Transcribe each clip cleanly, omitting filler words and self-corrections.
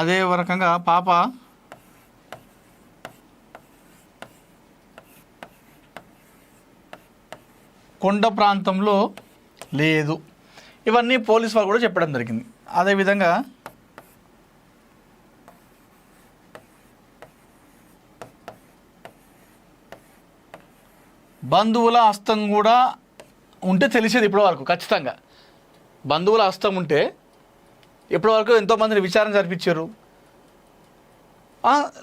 అదే రకంగా పాప కొండ ప్రాంతంలో లేదు. ఇవన్నీ పోలీస్ వాళ్ళు కూడా చెప్పడం జరిగింది. అదేవిధంగా బంధువుల హస్తం కూడా ఉంటే తెలిసేది ఇప్పటి వరకు. ఖచ్చితంగా బంధువుల హస్తం ఉంటే ఇప్పటి వరకు ఎంతోమందిని విచారణ జరిపించారు.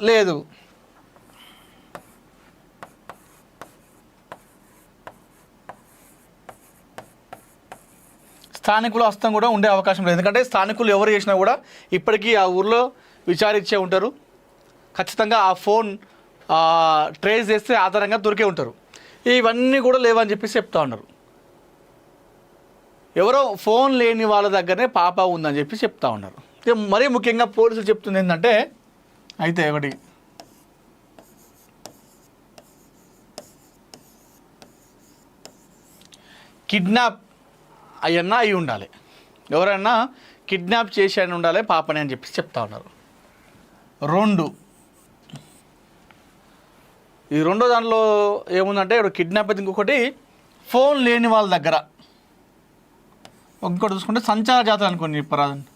లేదు. స్థానికుల హస్తం కూడా ఉండే అవకాశం లేదు. ఎందుకంటే స్థానికులు ఎవరు చేసినా కూడా ఇప్పటికీ ఆ ఊర్లో విచారించే ఉంటారు. ఖచ్చితంగా ఆ ఫోన్ ట్రేస్ చేస్తే ఆధారంగా దొరికే ఉంటారు. ఇవన్నీ కూడా లేవని చెప్పేసి చెప్తా ఉన్నారు. ఎవరో ఫోన్ లేని వాళ్ళ దగ్గరనే పాప ఉందని చెప్పి చెప్తా ఉన్నారు. మరీ ముఖ్యంగా పోలీసులు చెప్తుంది ఏంటంటే, అయితే ఒకటి కిడ్నాప్ అయ్యన్నా అయి ఉండాలి, ఎవరైనా కిడ్నాప్ చేసి అని ఉండాలి పాపని అని చెప్పి చెప్తా ఉన్నారు. ఈ రెండో దాంట్లో ఏముందంటే కిడ్నాప్ అయితే, ఇంకొకటి ఫోన్ లేని వాళ్ళ దగ్గర, ఇంకోటి చూసుకుంటే సంచార జాతర అనుకోండి చెప్పరాదండి.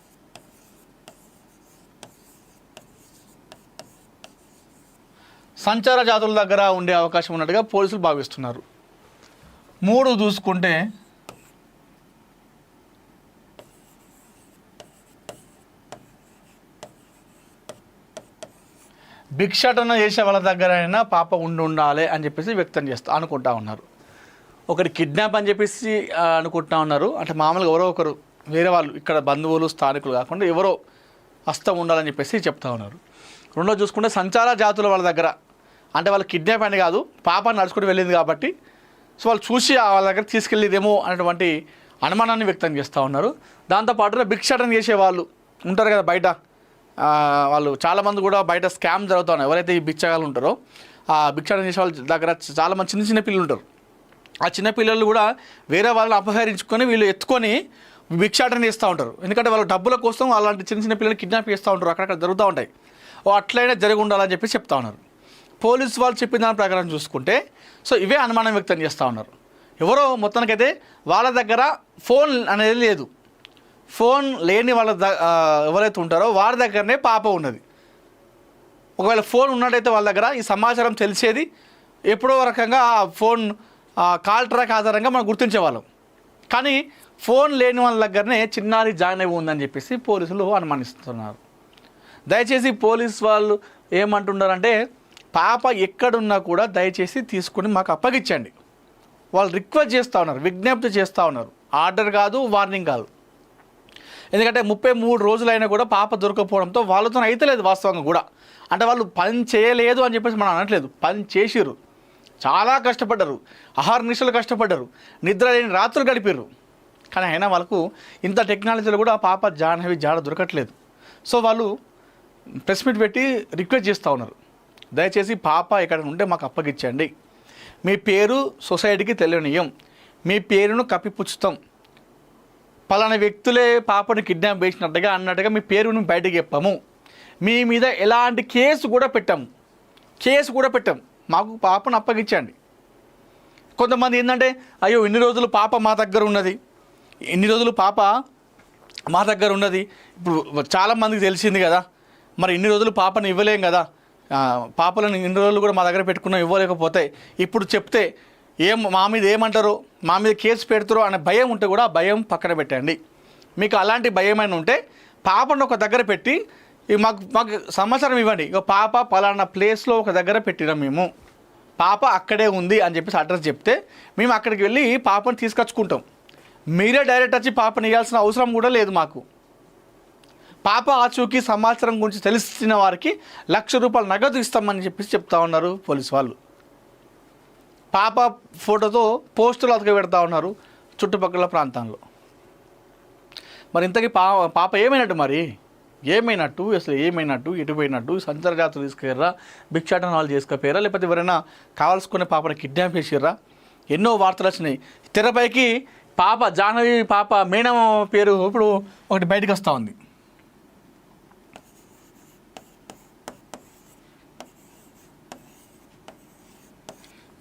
సంచార జాతుల దగ్గర ఉండే అవకాశం ఉన్నట్టుగా పోలీసులు భావిస్తున్నారు. 3 చూసుకుంటే భిక్షాటన చేసే వాళ్ళ దగ్గరైనా పాప ఉండాలి అని చెప్పేసి వ్యక్తం అనుకుంటా ఉన్నారు. ఒకటి కిడ్నాప్ అని చెప్పేసి అనుకుంటా ఉన్నారు. అంటే మామూలుగా ఎవరో ఒకరు వేరే వాళ్ళు, ఇక్కడ బంధువులు స్థానికులు కాకుండా ఎవరో హస్తం ఉండాలని చెప్పేసి చెప్తా ఉన్నారు. రెండో చూసుకుంటే సంచార జాతుల వాళ్ళ దగ్గర, అంటే వాళ్ళు కిడ్నాప్ అని కాదు, పాప నడుచుకుంటూ వెళ్ళింది కాబట్టి సో వాళ్ళు చూసి వాళ్ళ దగ్గర తీసుకెళ్ళేదేమో అనేటువంటి అనుమానాన్ని వ్యక్తం చేస్తూ ఉన్నారు. దాంతోపాటుగా భిక్షాటన చేసే వాళ్ళు ఉంటారు కదా బయట, వాళ్ళు చాలామంది కూడా బయట స్కామ్ జరుగుతూ ఉన్నాయి. ఎవరైతే ఈ బిచ్చగాళ్ళు ఉంటారో ఆ భిక్షాటన చేసే వాళ్ళ దగ్గర చాలామంది చిన్న చిన్న పిల్లలు ఉంటారు. ఆ చిన్న పిల్లలు కూడా వేరే వాళ్ళని అపహరించుకొని వీళ్ళు ఎత్తుకొని భిక్షాటన చేస్తూ ఉంటారు. ఎందుకంటే వాళ్ళ డబ్బుల కోసం అలాంటి చిన్న చిన్న పిల్లలు కిడ్నాప్ చేస్తూ ఉంటారు. అక్కడక్కడ జరుగుతూ ఉంటాయి. అట్లయినా జరిగి ఉండాలని చెప్పి చెప్తా ఉన్నారు. పోలీసు వాళ్ళు చెప్పిన దాని ప్రకారం చూసుకుంటే సో ఇవే అనుమానం వ్యక్తం చేస్తూ ఉన్నారు. ఎవరో మొత్తానికైతే వాళ్ళ దగ్గర ఫోన్ అనేది లేదు. ఫోన్ లేని వాళ్ళ ఎవరైతే ఉంటారో వారి దగ్గరనే పాప ఉన్నది. ఒకవేళ ఫోన్ ఉన్నట్టయితే వాళ్ళ దగ్గర ఈ సమాచారం తెలిసేది ఎప్పుడో రకంగా ఫోన్ కాల్ ట్రాక్ ఆధారంగా మనం గుర్తించేవాళ్ళం. కానీ ఫోన్ లేని వాళ్ళ దగ్గరనే చిన్నారి జాయిన్ అయి ఉందని చెప్పేసి పోలీసులు అనుమానిస్తున్నారు. దయచేసి పోలీసు వాళ్ళు ఏమంటున్నారంటే, పాప ఎక్కడున్నా కూడా దయచేసి తీసుకుని మాకు అప్పగించండి. వాళ్ళు రిక్వెస్ట్ చేస్తూ ఉన్నారు, విజ్ఞప్తి చేస్తూ ఉన్నారు. ఆర్డర్ కాదు, వార్నింగ్ కాదు. ఎందుకంటే 33 రోజులైనా కూడా పాప దొరకపోవడంతో వాళ్ళతో అయితలేదు వాస్తవంగా కూడా. అంటే వాళ్ళు పని చేయలేదు అని చెప్పేసి మనం అనట్లేదు, పని చేసిర్రు, చాలా కష్టపడ్డారు, అహర్నిశలు కష్టపడ్డారు, నిద్ర లేని రాత్రులు గడిపారు. కానీ అయినా వాళ్ళకు ఇంత టెక్నాలజీలో కూడా పాప జాడ దొరకట్లేదు. సో వాళ్ళు ప్రెస్ మీట్ పెట్టి రిక్వెస్ట్ చేస్తూ ఉన్నారు, దయచేసి పాప ఎక్కడ ఉంటే మాకు అప్పగించండి. మీ పేరు సొసైటీకి తెలియనియం, మీ పేరును కప్పిపుచ్చుతాం, పలానా వ్యక్తులే పాపను కిడ్నాప్ చేసినట్టుగా అన్నట్టుగా మీ పేరును బయటకు చెప్పాము, మీ మీద ఎలాంటి కేసు కూడా పెట్టాం, మాకు పాపను అప్పగించండి. కొంతమంది ఏంటంటే, అయ్యో ఇన్ని రోజులు పాప మా దగ్గర ఉన్నది, ఇప్పుడు చాలామందికి తెలిసింది కదా, మరి ఇన్ని రోజులు పాపను ఇవ్వలేం కదా, పాపలను ఇన్ని రోజులు కూడా మా దగ్గర పెట్టుకున్నాం, ఇవ్వలేకపోతే ఇప్పుడు చెప్తే మా మీద ఏమంటారో, మా మీద కేసు పెడతారో అనే భయం ఉంటే కూడా ఆ భయం పక్కన పెట్టండి. మీకు అలాంటి భయమైనా ఉంటే పాపను ఒక దగ్గర పెట్టి మాకు సమాచారం ఇవ్వండి. ఇక పాప పలానా ప్లేస్లో ఒక దగ్గర పెట్టినాం, మేము పాప అక్కడే ఉంది అని చెప్పేసి అడ్రస్ చెప్తే మేము అక్కడికి వెళ్ళి పాపను తీసుకొచ్చుకుంటాం. మీరే డైరెక్ట్ వచ్చి పాపను ఇవ్వాల్సిన అవసరం కూడా లేదు మాకు. పాప ఆచూకీ సమాచారం గురించి తెలిసిన వారికి ₹1,00,000 నగదు ఇస్తామని చెప్పేసి చెప్తా ఉన్నారు పోలీసు వాళ్ళు. పాప ఫోటోతో పోస్టులు అతక పెడతా ఉన్నారు చుట్టుపక్కల ప్రాంతాల్లో. మరి ఇంతకీ పాప ఏమైనట్టు అసలు ఎటు పోయినట్టు? సంచార జాతులు తీసుకెళ్ళరా, భిక్షాటన వాళ్ళు చేసుకపోయారా, లేకపోతే ఎవరైనా కావాల్సుకునే పాపని కిడ్నాప్ చేసిర్రా? ఎన్నో వార్తలు వచ్చినాయి. తెరపైకి పాప జాహ్నవి పాప మేనమ పేరు ఇప్పుడు ఒకటి బయటకు వస్తూ ఉంది.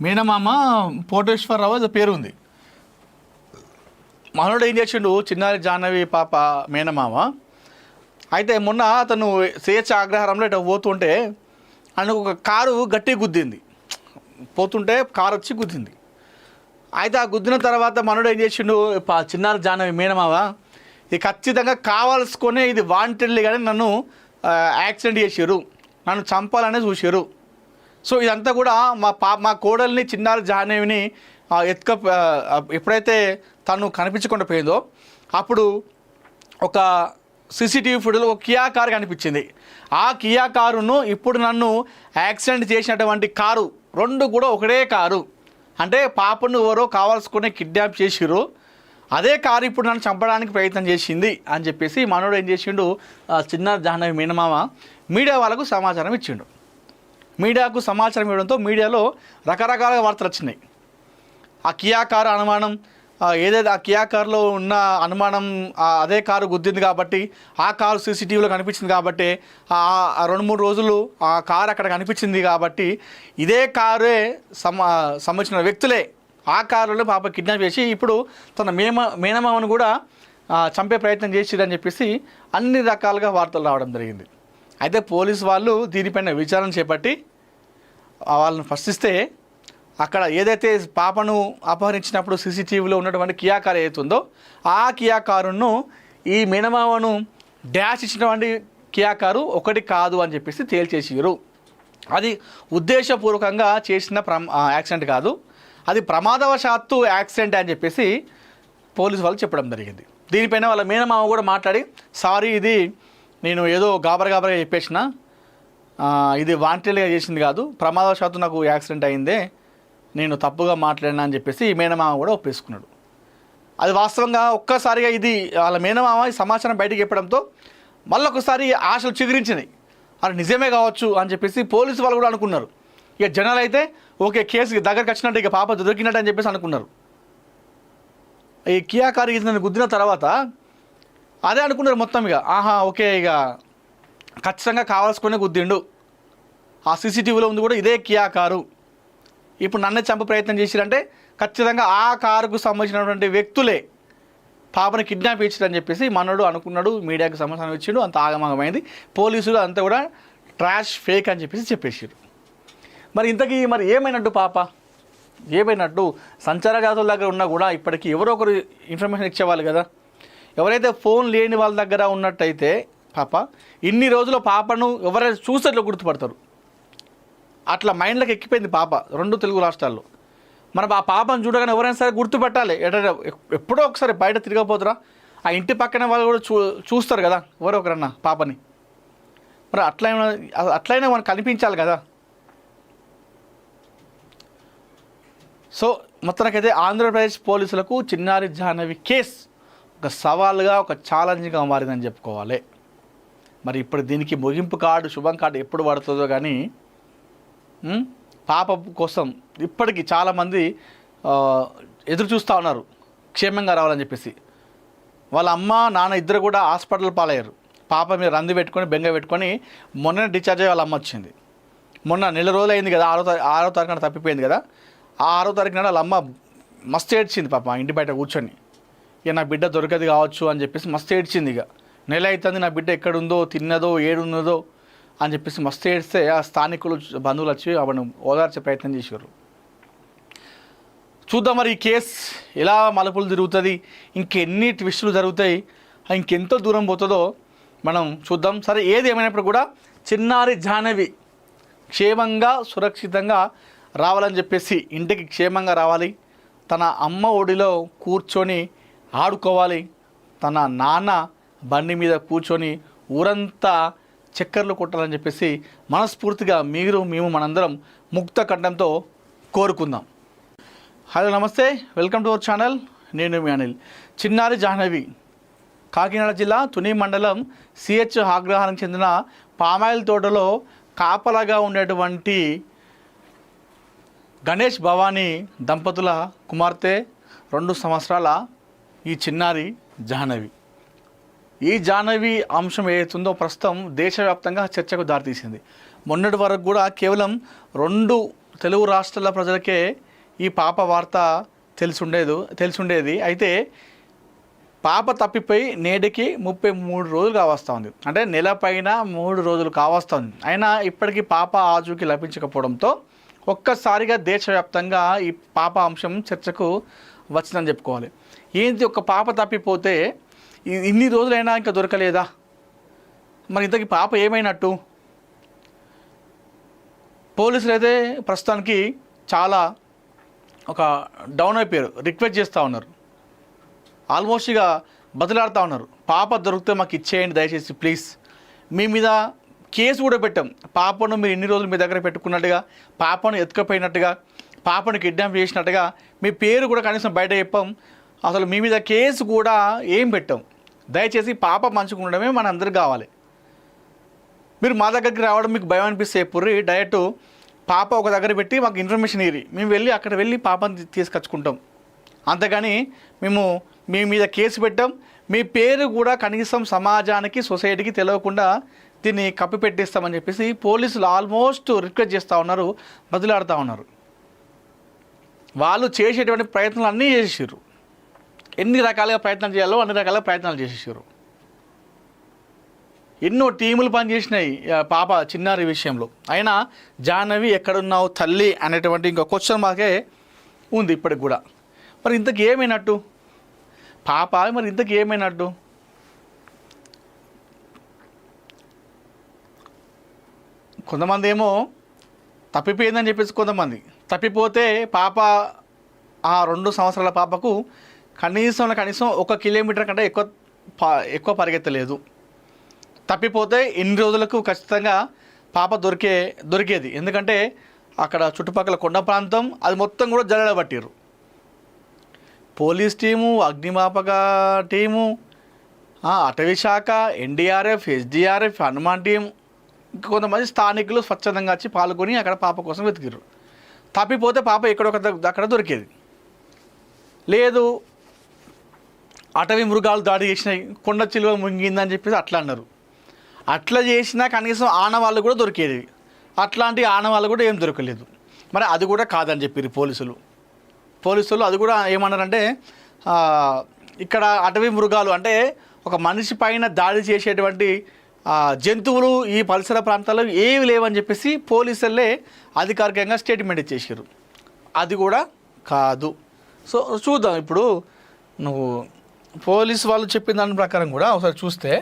మేనమామ కోటేశ్వరరావు అది పేరు ఉంది. మనోడు ఏం చేసిండు, చిన్నారి జాహ్నవి పాప మేనమామ అయితే మొన్న అతను స్వేచ్ఛ ఆగ్రహారంలో ఇట్లా పోతుంటే ఆయనకు ఒక కారు గట్టి గుద్దింది. పోతుంటే కారు వచ్చి గుద్దింది. అయితే ఆ గుద్దిన తర్వాత మనోడు ఏం చేసిండు, చిన్నారి జాహ్నవి మేనమామ ఇది ఖచ్చితంగా కావాల్సుకొని ఇది వాంటెడ్లీ కానీ నన్ను యాక్సిడెంట్ చేసారు, నన్ను చంపాలనే చూసారు. సో ఇదంతా కూడా మా కోడల్ని చిన్నారి జాహ్నవిని ఎప్పుడైతే తను కనిపించకుండా పోయిందో అప్పుడు ఒక సీసీటీవీ ఫుటేజ్లో ఒక కియా కారు కనిపించింది. ఆ కియా కారును ఇప్పుడు నన్ను యాక్సిడెంట్ చేసినటువంటి కారు రెండు కూడా ఒకటే కారు. అంటే పాపను ఎవరో కావాల్సుకునే కిడ్నాప్ చేసిరు, అదే కారు ఇప్పుడు నన్ను చంపడానికి ప్రయత్నం చేసింది అని చెప్పేసి మనోడు ఏం చేసిండు, చిన్నారి జాహ్నవి మేనమామ మీడియా వాళ్ళకు సమాచారం ఇచ్చిండు. మీడియాకు సమాచారం ఇవ్వడంతో మీడియాలో రకరకాల వార్తలు వచ్చినాయి. ఆ కియా కారు అనుమానం ఏదైతే ఆ కియా కారులో ఉన్న అనుమానం అదే కారు గుద్దింది కాబట్టి ఆ కారు సీసీటీవీలో కనిపించింది కాబట్టి 2-3 రోజులు ఆ కారు అక్కడ కనిపించింది కాబట్టి ఇదే కారే సంబంధించిన వ్యక్తులే ఆ కారులో పాప కిడ్నాప్ చేసి ఇప్పుడు తన మేనమామను కూడా చంపే ప్రయత్నం చేసిరని చెప్పేసి అన్ని రకాలుగా వార్తలు రావడం జరిగింది. అయితే పోలీసు వాళ్ళు దీనిపైన విచారణ చేపట్టి వాళ్ళని ప్రశ్నిస్తే అక్కడ ఏదైతే పాపను అపహరించినప్పుడు సీసీటీవీలో ఉన్నటువంటి కియా కారు ఏదైతుందో ఆ కియా కారును ఈ మేనమామను డ్యాష్ ఇచ్చినటువంటి కియా కారు ఒకటి కాదు అని చెప్పేసి తేల్చేసిరు. అది ఉద్దేశపూర్వకంగా చేసిన యాక్సిడెంట్ కాదు, అది ప్రమాదవశాత్తు యాక్సిడెంట్ అని చెప్పేసి పోలీసు వాళ్ళు చెప్పడం జరిగింది. దీనిపైన వాళ్ళ మేనమామ కూడా మాట్లాడి సారీ ఇది నేను ఏదో గాబరగా చెప్పేసిన, ఇది వాంటెడ్గా చేసింది కాదు, ప్రమాదవశాత్తు నాకు యాక్సిడెంట్ అయిందే, నేను తప్పుగా మాట్లాడినా అని చెప్పేసి మేనమామ కూడా ఒప్పేసుకున్నాడు. అది వాస్తవంగా ఒక్కసారిగా ఇది వాళ్ళ మేనమామ ఈ సమాచారం బయటకు చెప్పడంతో మళ్ళొకసారి ఆశలు చిగురించినాయి. అది నిజమే కావచ్చు అని చెప్పేసి పోలీసు వాళ్ళు కూడా అనుకున్నారు. ఇక జనాలు అయితే ఓకే కేసు దగ్గరకు వచ్చినట్టు ఇక పాప దొరికినట్టు అని చెప్పేసి అనుకున్నారు. ఈ కియా కారు ఇది గుద్దిన తర్వాత అదే అనుకున్నారు మొత్తం. ఇక ఓకే ఇక ఖచ్చితంగా కావాల్సుకునే గుద్దిండు, ఆ సీసీటీవీలో ఉంది కూడా ఇదే కియా కారు, ఇప్పుడు నన్నే చంప ప్రయత్నం చేసిరంటే ఖచ్చితంగా ఆ కారుకు సంబంధించినటువంటి వ్యక్తులే పాపని కిడ్నాప్ ఇచ్చారని చెప్పేసి మనోడు అనుకున్నాడు. మీడియాకి సమాచారం ఇచ్చిండు, అంత ఆగమాగమైంది. పోలీసులు అంతా కూడా ట్రాష్ ఫేక్ అని చెప్పేసి చెప్పేసారు. మరి ఇంతకీ మరి ఏమైనట్టు పాప ఏమైనట్టు? సంచార జాతుల దగ్గర ఉన్నా కూడా ఇప్పటికీ ఎవరో ఒకరు ఇన్ఫర్మేషన్ ఇచ్చేవాళ్ళు కదా. ఎవరైతే ఫోన్ లేని వాళ్ళ దగ్గర ఉన్నట్టయితే పాప ఇన్ని రోజుల పాపను ఎవరైనా చూసేట్లో గుర్తుపడతారు. అట్లా మైండ్లోకి ఎక్కిపోయింది పాప 2 తెలుగు రాష్ట్రాల్లో. మనం ఆ పాపను చూడగానే ఎవరైనా సరే గుర్తుపెట్టాలి. ఎప్పుడో ఒకసారి బయట తిరగపోతురా ఆ ఇంటి పక్కన వాళ్ళు కూడా చూస్తారు కదా ఎవరో ఒకరన్నా పాపని. మరి అట్లయినా మనకు కనిపించాలి కదా. సో మొత్తానికైతే ఆంధ్రప్రదేశ్ పోలీసులకు చిన్నారి జాహ్నవి కేసు ఒక సవాల్గా ఒక ఛాలెంజ్గా మారిందని చెప్పుకోవాలి. మరి ఇప్పుడు దీనికి ముగింపు కార్డు శుభం కార్డు ఎప్పుడు పడుతుందో కానీ పాప కోసం ఇప్పటికీ చాలామంది ఎదురు చూస్తూ ఉన్నారు క్షేమంగా రావాలని చెప్పేసి. వాళ్ళ అమ్మ నాన్న ఇద్దరు కూడా హాస్పిటల్ పాలయ్యారు. పాప మీద రంది పెట్టుకొని బెంగ పెట్టుకొని మొన్న డిశ్చార్జ్ అయ్యి వాళ్ళ అమ్మ వచ్చింది. మొన్న నెల రోజులు అయింది కదా, 6వ తారీఖున తప్పిపోయింది కదా. ఆ 6వ తారీఖున వాళ్ళ అమ్మ మస్తు ఏడ్చింది పాప ఇంటి బయట కూర్చొని. ఇక నా బిడ్డ దొరకదు కావచ్చు అని చెప్పేసి మస్తు ఏడ్చింది. ఇక నెల అవుతుంది నా బిడ్డ ఎక్కడుందో తిన్నదో ఏడున్నదో అని చెప్పేసి మస్తు ఏడిస్తే ఆ స్థానికులు బంధువులు వచ్చి ఆవిడను ఓదార్చే ప్రయత్నం చేశారు. చూద్దాం మరి ఈ కేసు ఎలా మలుపులు తిరుగుతుంది, ఇంకెన్ని ట్విస్టులు జరుగుతాయి, ఇంకెంతో దూరం పోతుందో మనం చూద్దాం. సరే ఏది ఏమైనప్పుడు కూడా చిన్నారి జాహ్నవి క్షేమంగా సురక్షితంగా రావాలని చెప్పేసి ఇంటికి క్షేమంగా రావాలి, తన అమ్మ ఒడిలో కూర్చొని ఆడుకోవాలి, తన నాన్న బండి మీద కూర్చొని ఊరంతా చక్కర్లు కొట్టాలని చెప్పేసి మనస్ఫూర్తిగా మేము మనందరం ముక్త కంఠంతో కోరుకుందాం. హలో నమస్తే, వెల్కమ్ టు అవర్ ఛానల్. నేను మీ అనిల్. చిన్నారి జాహ్నవి కాకినాడ జిల్లా తుని మండలం సిహెచ్ ఆగ్రహానికి చెందిన పామాయిల్ తోటలో కాపలాగా ఉండేటువంటి గణేష్ భవానీ దంపతుల కుమార్తె 2 సంవత్సరాల ఈ చిన్నారి జాహ్నవి. ఈ జాహ్నవి అంశం ఏదైతుందో ప్రస్తుతం దేశవ్యాప్తంగా చర్చకు దారితీసింది. మొన్నటి వరకు కూడా కేవలం 2 తెలుగు రాష్ట్రాల ప్రజలకే ఈ పాప వార్త తెలిసుండేది. అయితే పాప తప్పిపోయి నేటికి 33 రోజులు కావస్తూ ఉంది. అంటే నెల పైన 3 రోజులు కావస్తుంది. అయినా ఇప్పటికీ పాప ఆచూకీ లభించకపోవడంతో ఒక్కసారిగా దేశవ్యాప్తంగా ఈ పాప అంశం చర్చకు వచ్చిందని చెప్పుకోవాలి. ఏంటి, ఒక పాప తప్పిపోతే ఇన్ని రోజులైనా ఇంకా దొరకలేదా? మరి ఇంతకీ పాప ఏమైనట్టు? పోలీసులు అయితే ప్రస్తుతానికి చాలా ఒక డౌన్ అయిపోయారు, రిక్వెస్ట్ చేస్తూ ఉన్నారు, ఆల్మోస్ట్ ఇక బదిలాడుతూ ఉన్నారు. పాప దొరికితే మాకు ఇచ్చేయండి దయచేసి ప్లీజ్. మీ మీద కేసు కూడా పెట్టాం. పాపను మీరు ఇన్ని రోజులు మీ దగ్గర పెట్టుకున్నట్టుగా, పాపను ఎత్తుకపోయినట్టుగా, పాపను కిడ్నాప్ చేసినట్టుగా మీ పేరు కూడా కనీసం బయట చెప్పాం. అసలు మీ మీద కేసు కూడా ఏం పెట్టాం. దయచేసి పాప మంచిగా ఉండడమే మన అందరికి కావాలి. మీరు మా దగ్గరికి రావడం మీకు భయం అనిపిస్తే పుర్రి డైరెక్ట్ పాప ఒక దగ్గర పెట్టి మాకు ఇన్ఫర్మేషన్ ఇరి, మేము వెళ్ళి అక్కడ వెళ్ళి పాపని తీసుకొచ్చుకుంటాం. అంతేగాని మేము మీ మీద కేసు పెట్టాం, మీ పేరు కూడా కనీసం సమాజానికి సొసైటీకి తెలియకుండా దీన్ని కప్పిపెట్టేస్తామని చెప్పేసి పోలీసులు ఆల్మోస్ట్ రిక్వెస్ట్ చేస్తూ ఉన్నారు, బదులాడుతూ ఉన్నారు. వాళ్ళు చేసేటువంటి ప్రయత్నాలు అన్నీ చేసేసారు. ఎన్ని రకాలుగా ప్రయత్నాలు చేయాలో అన్ని రకాలుగా ప్రయత్నాలు చేసేసారు. ఎన్నో టీములు పనిచేసినాయి పాప చిన్నారి విషయంలో. అయినా జాహ్నవి ఎక్కడున్నావు తల్లి అనేటువంటి ఇంకో క్వశ్చన్ మార్కే ఉంది ఇప్పటికి కూడా. మరి ఇంతకు ఏమైనట్టు పాప? మరి ఇంతకు ఏమైనట్టు? కొంతమంది ఏమో తప్పిపోయిందని చెప్పేసి, కొంతమంది తప్పిపోతే పాప ఆ 2 సంవత్సరాల పాపకు కనీసం 1 కిలోమీటర్ కంటే ఎక్కువ పరిగెత్తలేదు. తప్పిపోతే ఇన్ని రోజులకు ఖచ్చితంగా పాప దొరికేది. ఎందుకంటే అక్కడ చుట్టుపక్కల కొండ ప్రాంతం అది మొత్తం కూడా జల్లెడబట్టిర్రు. పోలీస్ టీము, అగ్నిమాపక టీము, అటవీ శాఖ, ఎన్డీఆర్ఎఫ్, ఎస్డీఆర్ఎఫ్, హనుమాన్ టీం, ఇంకా కొంతమంది స్థానికులు స్వచ్ఛందంగా వచ్చి పాల్గొని అక్కడ పాప కోసం వెతికిర్రు. తప్పిపోతే పాప అక్కడ దొరికేది. లేదు అటవీ మృగాలు దాడి చేసినాయి, కొండ చిలువ ముంగిందని చెప్పేసి అట్లా అన్నారు. అట్లా చేసినా కనీసం ఆనవాళ్ళు కూడా దొరికేది. అట్లాంటి ఆనవాళ్ళు కూడా ఏం దొరకలేదు. మరి అది కూడా కాదని చెప్పారు పోలీసులు. అది కూడా ఏమన్నారంటే ఇక్కడ అటవీ మృగాలు అంటే ఒక మనిషి పైన దాడి చేసేటువంటి జంతువులు ఈ పరిసర ప్రాంతాల్లో ఏవి లేవని చెప్పేసి పోలీసులే అధికారికంగా స్టేట్మెంట్ ఇచ్చేసారు. అది కూడా కాదు. సో చూద్దాం, ఇప్పుడు నువ్వు పోలీసు వాళ్ళు చెప్పిన దాని ప్రకారం కూడా ఒకసారి చూస్తే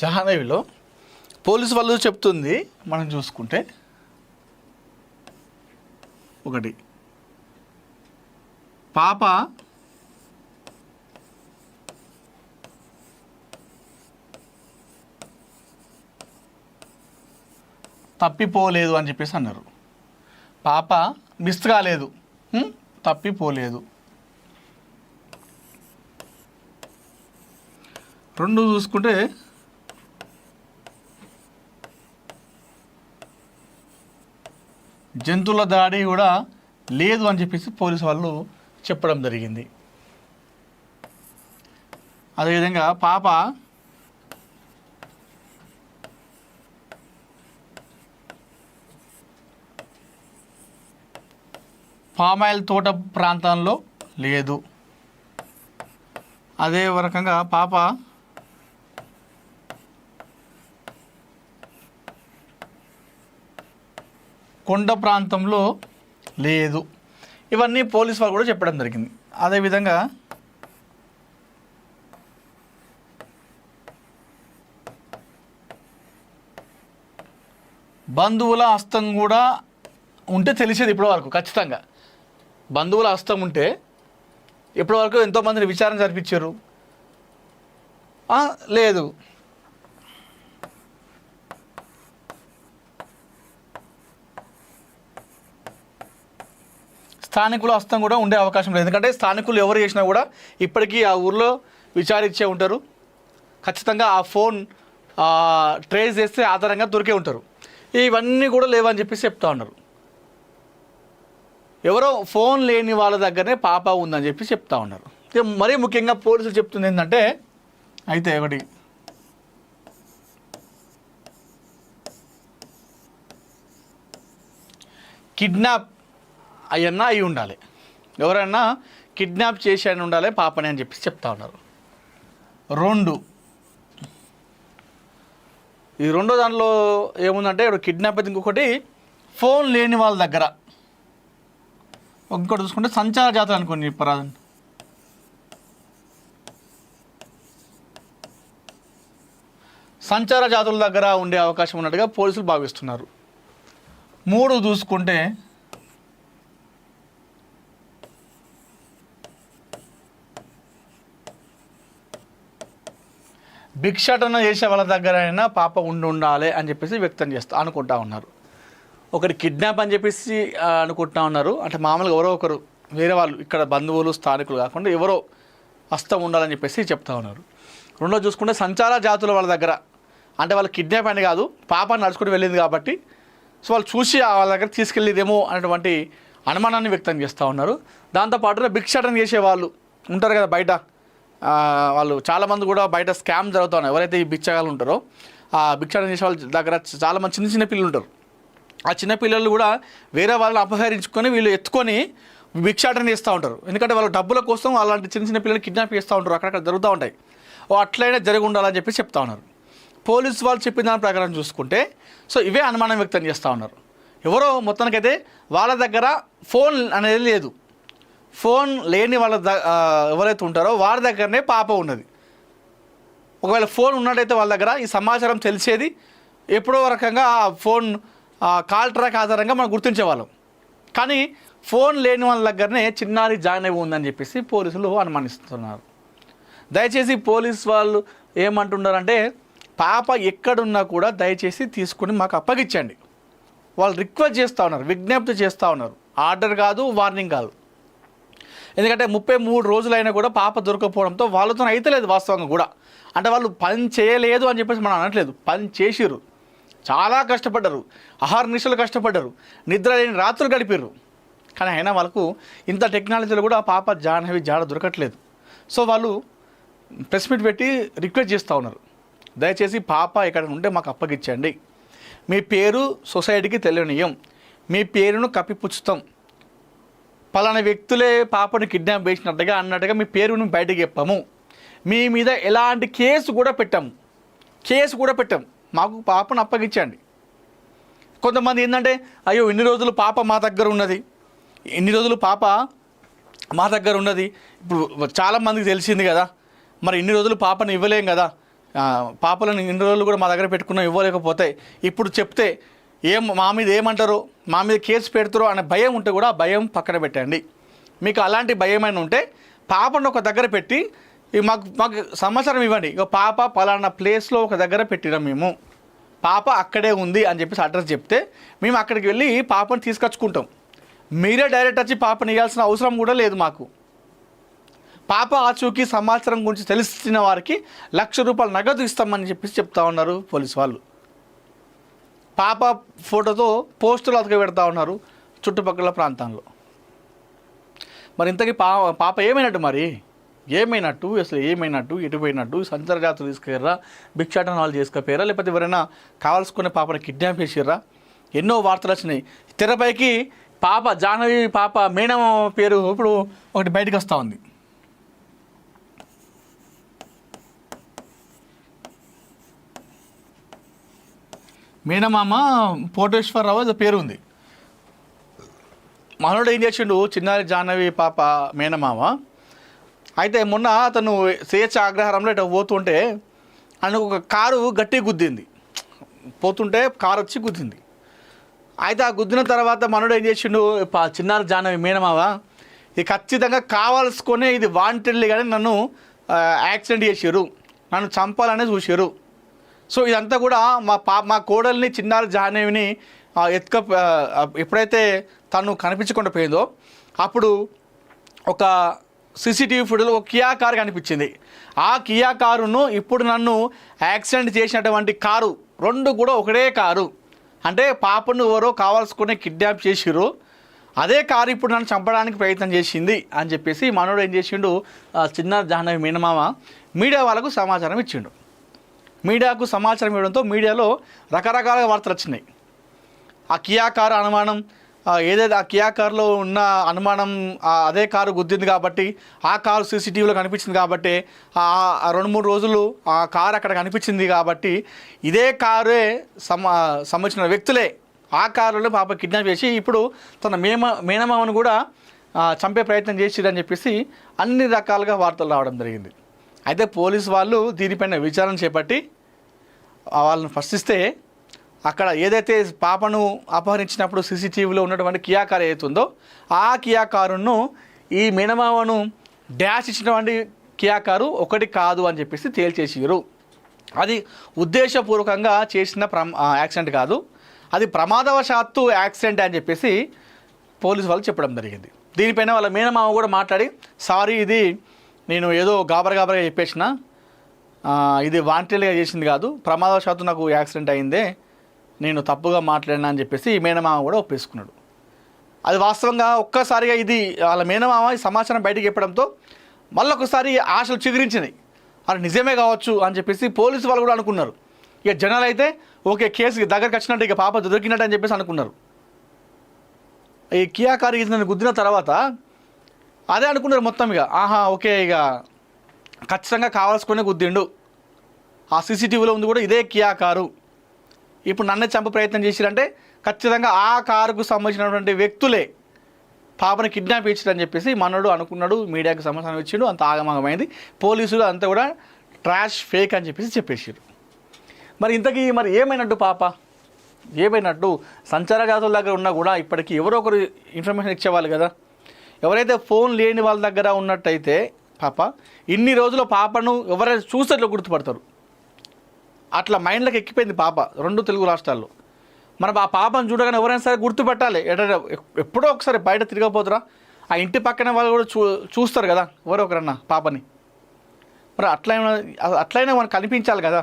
జాహ్నవిలో పోలీసు వాళ్ళు చెప్తుంది మనం చూసుకుంటే, ఒకటి పాప తప్పిపోలేదు అని చెప్పేసి అన్నారు. పాప మిస్ కాలేదు, తప్పిపోలేదు. 2 చూసుకుంటే జంతువుల దాడి కూడా లేదు అని చెప్పేసి పోలీసు వాళ్ళు చెప్పడం జరిగింది. అదేవిధంగా పాప పామాయిల్ తోట ప్రాంతంలో లేదు. అదే రకంగా పాప కొండ ప్రాంతంలో లేదు. ఇవన్నీ పోలీసు వాళ్ళు కూడా చెప్పడం జరిగింది. అదేవిధంగా బంధువుల హస్తం కూడా ఉంటే తెలిసేది ఇప్పటి వరకు ఖచ్చితంగా. బంధువుల హస్తం ఉంటే ఇప్పటి వరకు ఎంతోమందిని విచారణ జరిపించారు. లేదు, స్థానికుల హస్తం కూడా ఉండే అవకాశం లేదు. ఎందుకంటే స్థానికులు ఎవరు చేసినా కూడా ఇప్పటికీ ఆ ఊర్లో విచారించే ఉంటారు. ఖచ్చితంగా ఆ ఫోన్ ట్రేస్ చేస్తే ఆధారంగా దొరికే ఉంటారు. ఇవన్నీ కూడా లేవని చెప్పేసి చెప్తా ఉన్నారు. ఎవరో ఫోన్ లేని వాళ్ళ దగ్గరనే పాప ఉందని చెప్పి చెప్తా ఉన్నారు. మరీ ముఖ్యంగా పోలీసులు చెప్తుంది ఏంటంటే, అయితే ఒకటి కిడ్నాప్ అయ్యన్నా అయి ఉండాలి, ఎవరైనా కిడ్నాప్ చేసి అని ఉండాలి పాపని అని చెప్పి చెప్తా ఉన్నారు. ఈ రెండో దానిలో ఏముందంటే ఇప్పుడు కిడ్నాప్ అయితే ఇంకొకటి ఫోన్ లేని వాళ్ళ దగ్గర, ఇంకోటి చూసుకుంటే సంచార జాతర అనుకోండి పరాధన్, సంచార జాతుల దగ్గర ఉండే అవకాశం ఉన్నట్టుగా పోలీసులు భావిస్తున్నారు. 3 చూసుకుంటే భిక్షాటన చేసే వాళ్ళ దగ్గరైనా పాప ఉండాలి అని చెప్పేసి వ్యక్తం అనుకుంటా ఉన్నారు. ఒకటి కిడ్నాప్ అని చెప్పేసి అనుకుంటా ఉన్నారు. అంటే మామూలుగా ఎవరో ఒకరు వేరే వాళ్ళు ఇక్కడ బంధువులు స్థానికులు కాకుండా ఎవరో హస్తం ఉండాలని చెప్పేసి చెప్తా ఉన్నారు. రెండో చూసుకుంటే సంచార జాతుల వాళ్ళ దగ్గర, అంటే వాళ్ళు కిడ్నాప్ అని కాదు, పాప నడుచుకుంటూ వెళ్ళింది కాబట్టి సో వాళ్ళు చూసి వాళ్ళ దగ్గర తీసుకెళ్ళేదేమో అనేటువంటి అనుమానాన్ని వ్యక్తం చేస్తూ ఉన్నారు. దాంతోపాటుగా భిక్షాటన చేసే వాళ్ళు ఉంటారు కదా బయట, వాళ్ళు చాలామంది కూడా బయట స్కామ్ జరుగుతూ ఉన్నాయి. ఎవరైతే ఈ బిచ్చగాళ్ళు ఉంటారో ఆ భిక్షాటన చేసే వాళ్ళ దగ్గర చాలామంది చిన్న పిల్లలు ఉంటారు. ఆ చిన్న పిల్లలు కూడా వేరే వాళ్ళని అపహరించుకొని వీళ్ళు ఎత్తుకొని భిక్షాటన చేస్తూ ఉంటారు. ఎందుకంటే వాళ్ళ డబ్బుల కోసం అలాంటి చిన్న పిల్లలు కిడ్నాప్ చేస్తూ ఉంటారు, అక్కడక్కడ జరుగుతూ ఉంటాయి. అట్లయినా జరిగి ఉండాలని చెప్పి చెప్తా ఉన్నారు. పోలీసు వాళ్ళు చెప్పిన దాని ప్రకారం చూసుకుంటే సో ఇవే అనుమానం వ్యక్తం చేస్తూ ఉన్నారు. ఎవరో మొత్తానికైతే వాళ్ళ దగ్గర ఫోన్ అనేది లేదు, ఫోన్ లేని వాళ్ళ ఎవరైతే ఉంటారో వారి దగ్గరనే పాప ఉన్నది. ఒకవేళ ఫోన్ ఉన్నట్టయితే వాళ్ళ దగ్గర ఈ సమాచారం తెలిసేది ఎప్పుడో రకంగా ఆ ఫోన్ కాల్ ట్రాక్ ఆధారంగా మనం గుర్తించేవాళ్ళం. కానీ ఫోన్ లేని వాళ్ళ దగ్గరనే చిన్నారి జాయిన్ ఉందని చెప్పేసి పోలీసులు అనుమానిస్తున్నారు. దయచేసి పోలీసు వాళ్ళు ఏమంటున్నారంటే, పాప ఎక్కడున్నా కూడా దయచేసి తీసుకుని మాకు అప్పగించండి. వాళ్ళు రిక్వెస్ట్ చేస్తూ ఉన్నారు, విజ్ఞప్తి చేస్తూ ఉన్నారు. ఆర్డర్ కాదు, వార్నింగ్ కాదు. ఎందుకంటే 33 రోజులైనా కూడా పాప దొరకపోవడంతో వాళ్ళతో అయితే లేదు వాస్తవంగా కూడా. అంటే వాళ్ళు పని చేయలేదు అని చెప్పేసి మనం అనట్లేదు, పని చేసిర్రు, చాలా కష్టపడ్డారు, అహర్నిశలు కష్టపడ్డారు, నిద్ర లేని రాత్రులు గడిపారు. కానీ అయినా వాళ్ళకు ఇంత టెక్నాలజీలో కూడా పాప జాడ దొరకట్లేదు. సో వాళ్ళు ప్రెస్ మీట్ పెట్టి రిక్వెస్ట్ చేస్తూ ఉన్నారు, దయచేసి పాప ఎక్కడ ఉంటే మాకు అప్పగించండి. మీ పేరు సొసైటీకి తెలియనియం, మీ పేరును కప్పిపుచ్చుతాం, పలానా వ్యక్తులే పాపను కిడ్నాప్ చేసినట్టుగా అన్నట్టుగా మీ పేరును బయటకు చెప్పాము, మీ మీద ఎలాంటి కేసు కూడా పెట్టాం, మాకు పాపను అప్పగించండి. కొంతమంది ఏంటంటే, అయ్యో ఇన్ని రోజులు పాప మా దగ్గర ఉన్నది, ఇప్పుడు చాలామందికి తెలిసింది కదా, మరి ఇన్ని రోజులు పాపను ఇవ్వలేం కదా, పాపలను ఇన్ని రోజులు కూడా మా దగ్గర పెట్టుకున్నాం, ఇవ్వలేకపోతే ఇప్పుడు చెప్తే మా మీద ఏమంటారో, మా మీద కేసు పెడతారో అనే భయం ఉంటే కూడా ఆ భయం పక్కన పెట్టండి. మీకు అలాంటి భయమైనా ఉంటే పాపను ఒక దగ్గర పెట్టి మాకు సమాచారం ఇవ్వండి. ఇక పాప పలానా ప్లేస్లో ఒక దగ్గర పెట్టినాం, మేము పాప అక్కడే ఉంది అని చెప్పేసి అడ్రస్ చెప్తే మేము అక్కడికి వెళ్ళి పాపను తీసుకొచ్చుకుంటాం. మీరే డైరెక్ట్ వచ్చి పాపను ఇవ్వాల్సిన అవసరం కూడా లేదు మాకు. పాప ఆచూకీ సమాచారం గురించి తెలిసిన వారికి ₹1,00,000 నగదు ఇస్తామని చెప్పేసి చెప్తా ఉన్నారు పోలీసు వాళ్ళు. పాప ఫోటోతో పోస్టులు అతక పెడతా ఉన్నారు చుట్టుపక్కల ప్రాంతాల్లో. మరి ఇంతకీ పాప ఏమైనట్టు అసలు ఏమైనట్టు, ఎటుపోయినట్టు? సంచార జాతులు తీసుకెళ్ళరా, భిక్షాటన వాళ్ళు చేసుకపోయారా, లేకపోతే ఎవరైనా కావాల్సుకునే పాపని కిడ్నాప్ చేసిర్రా? ఎన్నో వార్తలు వచ్చినాయి తెరపైకి. జాహ్నవి పాప మేనమ పేరు ఇప్పుడు ఒకటి బయటకు వస్తూ ఉంది. మేనమామ కోటేశ్వరరావు అది పేరు ఉంది. మనోడు ఏం చేసిండు, చిన్నారి జాహ్నవి పాప మేనమామ. అయితే మొన్న అతను స్వేచ్ఛ ఆగ్రహారంలో ఇట్లా పోతుంటే ఆయన ఒక కారు గట్టి గుద్దింది, పోతుంటే కారు వచ్చి గుద్దింది. అయితే ఆ గుద్దిన తర్వాత మనోడు ఏం చేసిండు, చిన్నారి జాహ్నవి మేనమావ ఇది ఖచ్చితంగా కావాల్సుకొనే ఇది వాంటెడ్లీ కానీ నన్ను యాక్సిడెంట్ చేసారు, నన్ను చంపాలనే చూసారు. సో ఇదంతా కూడా మా కోడల్ని చిన్నారి జాహ్నవిని ఎప్పుడైతే తను కనిపించకుండా పోయిందో అప్పుడు ఒక సీసీటీవీ ఫుటేజ్లో ఒక కియా కారు కనిపించింది. ఆ కియా కారును ఇప్పుడు నన్ను యాక్సిడెంట్ చేసినటువంటి కారు రెండు కూడా ఒకటే కారు. అంటే పాపను ఎవరో కావాల్సుకునే కిడ్నాప్ చేసిర్రు, అదే కారు ఇప్పుడు నన్ను చంపడానికి ప్రయత్నం చేసింది అని చెప్పేసి మనోడు ఏం చేసిండు, చిన్నారి జాహ్నవి మేనమామ మీడియా వాళ్ళకు సమాచారం ఇచ్చిండు. మీడియాకు సమాచారం ఇవ్వడంతో మీడియాలో రకరకాల వార్తలు వచ్చినాయి. ఆ కియా కారు అనుమానం ఏదైతే ఆ కియా కారులో ఉన్న అనుమానం అదే కారు గుద్దింది కాబట్టి ఆ కారు సీసీటీవీలో కనిపించింది కాబట్టి 2-3 రోజులు ఆ కారు అక్కడ కనిపించింది కాబట్టి ఇదే కారే సంబంధించిన వ్యక్తులే ఆ కారులో పాప కిడ్నాప్ చేసి ఇప్పుడు తన మేనమామను కూడా చంపే ప్రయత్నం చేసిరని చెప్పేసి అన్ని రకాలుగా వార్తలు రావడం జరిగింది. అయితే పోలీసు వాళ్ళు దీనిపైన విచారణ చేపట్టి వాళ్ళని ప్రశ్నిస్తే అక్కడ ఏదైతే పాపను అపహరించినప్పుడు సీసీటీవీలో ఉన్నటువంటి కియా కారు ఏదైతుందో ఆ కియా కారును ఈ మేనమామను డాష్ ఇచ్చినటువంటి కియా కారు ఒకటి కాదు అని చెప్పేసి తేల్చేసారు. అది ఉద్దేశపూర్వకంగా చేసిన యాక్సిడెంట్ కాదు, అది ప్రమాదవశాత్తు యాక్సిడెంట్ అని చెప్పేసి పోలీసు వాళ్ళు చెప్పడం జరిగింది. దీనిపైన వాళ్ళ మేనమామ కూడా మాట్లాడి సారీ ఇది నేను ఏదో గాబరగా చెప్పేసిన, ఇది వాంటెడ్గా చేసింది కాదు, ప్రమాదవశాత్తు నాకు యాక్సిడెంట్ అయిందే, నేను తప్పుగా మాట్లాడినా అని చెప్పేసి ఈ మేనమామ కూడా ఒప్పేసుకున్నాడు. అది వాస్తవంగా ఒక్కసారిగా ఇది వాళ్ళ మేనమామ ఈ సమాచారం బయటకు చెప్పడంతో మళ్ళొకసారి ఆశలు చిగురించినాయి, అది నిజమే కావచ్చు అని చెప్పేసి పోలీసు వాళ్ళు కూడా అనుకున్నారు. ఇక జనాలు అయితే ఓకే కేసు దగ్గరకు వచ్చినట్టు ఇక పాప దొరికినట్టు అని చెప్పేసి అనుకున్నారు. ఈ కియా కారు నన్ను గుద్దిన తర్వాత అదే అనుకున్నారు మొత్తం. ఇక ఓకే ఇక ఖచ్చితంగా కావాల్సుకునే గుద్దిండు, ఆ సీసీటీవీలో ఉంది కూడా ఇదే కియా కారు, ఇప్పుడు నన్నే చంప ప్రయత్నం చేసిరంటే ఖచ్చితంగా ఆ కారుకు సంబంధించినటువంటి వ్యక్తులే పాపని కిడ్నాప్ ఇచ్చారని చెప్పేసి మనోడు అనుకున్నాడు. మీడియాకి సమాచారం ఇచ్చిండు, అంత ఆగమాగమైంది. పోలీసులు అంతా కూడా ట్రాష్ ఫేక్ అని చెప్పేసి చెప్పేసారు. మరి ఇంతకీ మరి ఏమైనట్టు పాప ఏమైనట్టు? సంచార జాతుల దగ్గర ఉన్నా కూడా ఇప్పటికీ ఎవరో ఒకరు ఇన్ఫర్మేషన్ ఇచ్చేవాళ్ళు కదా. ఎవరైతే ఫోన్ లేని వాళ్ళ దగ్గర ఉన్నట్టయితే పాప ఇన్ని రోజుల పాపను ఎవరైనా చూస్తే గుర్తుపడతారు. అట్లా మైండ్లోకి ఎక్కిపోయింది పాప 2 తెలుగు రాష్ట్రాల్లో. మన ఆ పాపను చూడగానే ఎవరైనా సరే గుర్తుపెట్టాలి. ఎప్పుడో ఒకసారి బయట తిరగపోతురా ఆ ఇంటి పక్కన వాళ్ళు కూడా చూస్తారు కదా ఎవరో ఒకరన్నా పాపని. మరి అట్లయినా మనకు కనిపించాలి కదా.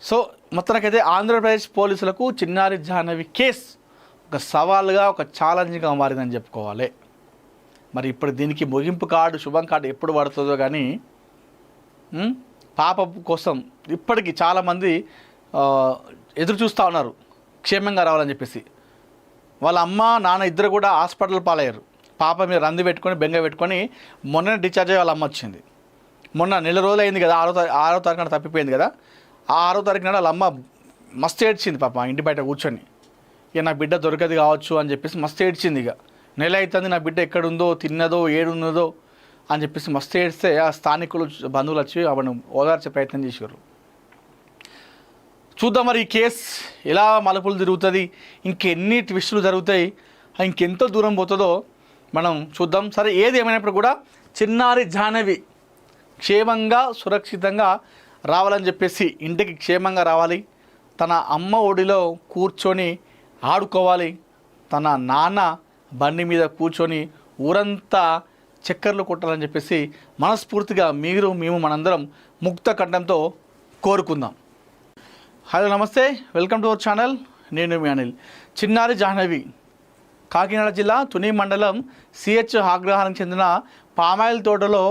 సో మొత్తానికైతే ఆంధ్రప్రదేశ్ పోలీసులకు చిన్నారి జాహ్నవి కేసు ఒక సవాల్గా ఒక ఛాలెంజ్గా మారిందని చెప్పుకోవాలి. మరి ఇప్పుడు దీనికి ముగింపు కార్డు శుభం కార్డు ఎప్పుడు పడుతుందో కానీ పాప కోసం ఇప్పటికీ చాలామంది ఎదురు చూస్తూ ఉన్నారు క్షేమంగా రావాలని చెప్పేసి. వాళ్ళ అమ్మ నాన్న ఇద్దరు కూడా హాస్పిటల్ పాలయ్యారు. పాప మీద రంది పెట్టుకొని బెంగ పెట్టుకొని మొన్న డిశ్చార్జ్ అయ్యి వాళ్ళ అమ్మ వచ్చింది. మొన్న 1 నెల రోజులు అయింది కదా, 6వ తారీఖున తప్పిపోయింది కదా. ఆ 6వ తారీఖు నాడు వాళ్ళ అమ్మ మస్తు ఏడ్చింది పాప ఇంటి బయట కూర్చొని. ఇక నా బిడ్డ దొరకదు కావచ్చు అని చెప్పేసి మస్తు ఏడ్చింది. ఇక నెల అవుతుంది నా బిడ్డ ఎక్కడుందో తిన్నదో ఏడున్నదో అని చెప్పేసి మస్తు ఏడిస్తే ఆ స్థానికులు బంధువులు వచ్చి ఆవిడను ఓదార్చే ప్రయత్నం చేశారు. చూద్దాం మరి ఈ కేసు ఎలా మలుపులు తిరుగుతుంది, ఇంకెన్ని ట్విస్టులు జరుగుతాయి, ఇంకెంతో దూరం పోతుందో మనం చూద్దాం. సరే ఏది ఏమైనప్పుడు కూడా చిన్నారి జాహ్నవి క్షేమంగా సురక్షితంగా రావాలని చెప్పేసి ఇంటికి క్షేమంగా రావాలి, తన అమ్మ ఒడిలో కూర్చొని ఆడుకోవాలి, తన నాన్న బండి మీద కూర్చొని ఊరంతా చక్కర్లు కొట్టాలని చెప్పేసి మనస్ఫూర్తిగా మేము మనందరం ముక్త కంఠంతో కోరుకుందాం. హలో నమస్తే, వెల్కమ్ టు అవర్ ఛానల్. నేను మీ అనిల్. చిన్నారి జాహ్నవి కాకినాడ జిల్లా తుని మండలం సిహెచ్ ఆగ్రహానికి చెందిన పామాయిల్ తోటలో